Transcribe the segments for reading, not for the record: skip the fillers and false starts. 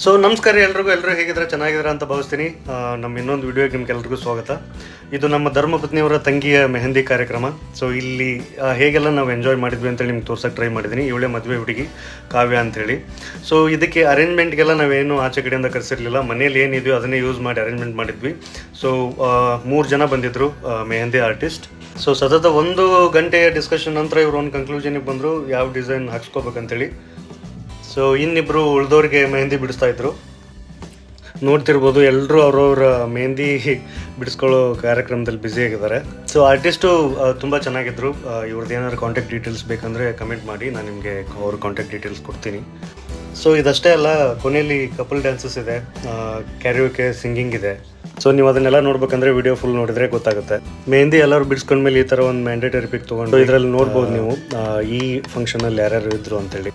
So ನಮಸ್ಕಾರ ಎಲ್ಲರೂ ಹೇಗಿದ್ರೆ ಚೆನ್ನಾಗಿದ್ರೆ ಅಂತ ಭಾವಿಸ್ತೀನಿ. ನಮ್ಮ ಇನ್ನೊಂದು ವಿಡಿಯೋಗೆ ನಿಮ್ಗೆಲ್ರಿಗೂ ಸ್ವಾಗತ. ಇದು ನಮ್ಮ ಧರ್ಮಪತ್ನಿಯವರ ತಂಗಿಯ ಮೆಹಂದಿ ಕಾರ್ಯಕ್ರಮ. ಸೊ ಇಲ್ಲಿ ಹೇಗೆಲ್ಲ ನಾವು ಎಂಜಾಯ್ ಮಾಡಿದ್ವಿ ಅಂತೇಳಿ ನಿಮ್ಗೆ ತೋರ್ಸೋಕೆ ಟ್ರೈ ಮಾಡಿದ್ದೀನಿ. ಇವಳೇ ಮದುವೆ ಹುಡುಗಿ ಕಾವ್ಯ ಅಂಥೇಳಿ. ಸೊ ಇದಕ್ಕೆ ಅರೇಂಜ್ಮೆಂಟ್ಗೆಲ್ಲ ನಾವೇನು ಆಚೆ ಕಡೆಯಿಂದ ಕರೆಸಿರಲಿಲ್ಲ, ಮನೇಲಿ ಏನಿದೆಯೋ ಅದನ್ನೇ ಯೂಸ್ ಮಾಡಿ ಅರೇಂಜ್ಮೆಂಟ್ ಮಾಡಿದ್ವಿ. ಸೊ 3 ಜನ ಬಂದಿದ್ದರು ಮೆಹಂದಿ ಆರ್ಟಿಸ್ಟ್. ಸೊ ಸತತ 1 ಗಂಟೆಯ ಡಿಸ್ಕಷನ್ ನಂತರ ಇವರು ಒಂದು ಕನ್ಕ್ಲೂಷನಿಗೆ ಬಂದರು ಯಾವ ಡಿಸೈನ್ ಹಾಕ್ಸ್ಕೋಬೇಕಂತೇಳಿ. ಸೊ ಇನ್ನಿಬ್ಬರು ಉಳಿದವ್ರಿಗೆ ಮೆಹಂದಿ ಬಿಡಿಸ್ತಾ ಇದ್ರು. ನೋಡ್ತಿರ್ಬೋದು ಎಲ್ಲರೂ ಅವ್ರವ್ರ ಮೆಹಂದಿ ಬಿಡಿಸ್ಕೊಳ್ಳೋ ಕಾರ್ಯಕ್ರಮದಲ್ಲಿ ಬ್ಯುಸಿ ಆಗಿದ್ದಾರೆ. ಸೊ ಆರ್ಟಿಸ್ಟು ತುಂಬ ಚೆನ್ನಾಗಿದ್ದರು. ಇವ್ರದ್ದು ಏನಾದ್ರು ಕಾಂಟ್ಯಾಕ್ಟ್ ಡೀಟೇಲ್ಸ್ ಬೇಕಂದರೆ ಕಮೆಂಟ್ ಮಾಡಿ, ನಾನು ನಿಮಗೆ ಅವ್ರ ಕಾಂಟ್ಯಾಕ್ಟ್ ಡೀಟೇಲ್ಸ್ ಕೊಡ್ತೀನಿ. ಸೊ ಇದಷ್ಟೇ ಅಲ್ಲ, ಕೊನೆಯಲ್ಲಿ ಕಪಲ್ ಡ್ಯಾನ್ಸಸ್ ಇದೆ, ಕ್ಯಾರಿಯೋಕೆ, ಸಿಂಗಿಂಗ್ ಇದೆ. ಸೊ ನೀವು ಅದನ್ನೆಲ್ಲ ನೋಡ್ಬೇಕಂದ್ರೆ ವಿಡಿಯೋ ಫುಲ್ ನೋಡಿದ್ರೆ ಗೊತ್ತಾಗುತ್ತೆ. ಮೆಹಂದಿ ಎಲ್ಲರೂ ಬಿಡಿಸ್ಕೊಂಡ್ಮೇಲೆ ಈ ಥರ ಒಂದು ಮ್ಯಾಂಡೇಟರಿ ಪಿಕ್ ತೊಗೊಂಡು ಇದರಲ್ಲಿ ನೋಡ್ಬೋದು ನೀವು ಈ ಫಂಕ್ಷನಲ್ಲಿ ಯಾರ್ಯಾರು ಇದ್ರು ಅಂತೇಳಿ.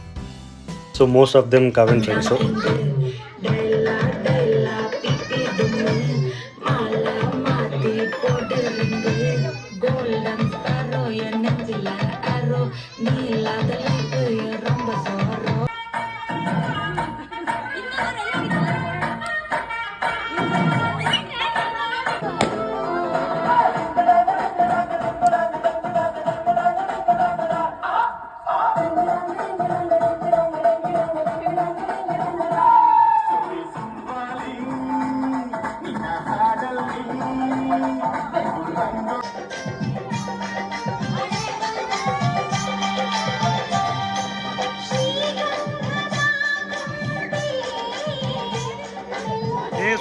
ಸೊ ಮೋಸ್ಟ್ ಆಫ್ ದೆಮ್ ಕಾವ್ಯನ್ ಫ್ರೆಂಡ್ಸು.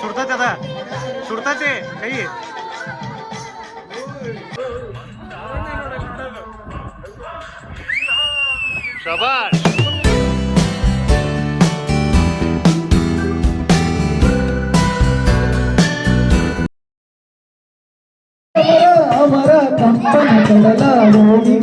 ಸುಡ್ತೈತೆ ಅದ ಸುಡ್ತೈತೆ ಕೈ. ಶಬಾಷ್. ಅವರ ಕಂಪನ ಕಡಲ ಹೋಗಿ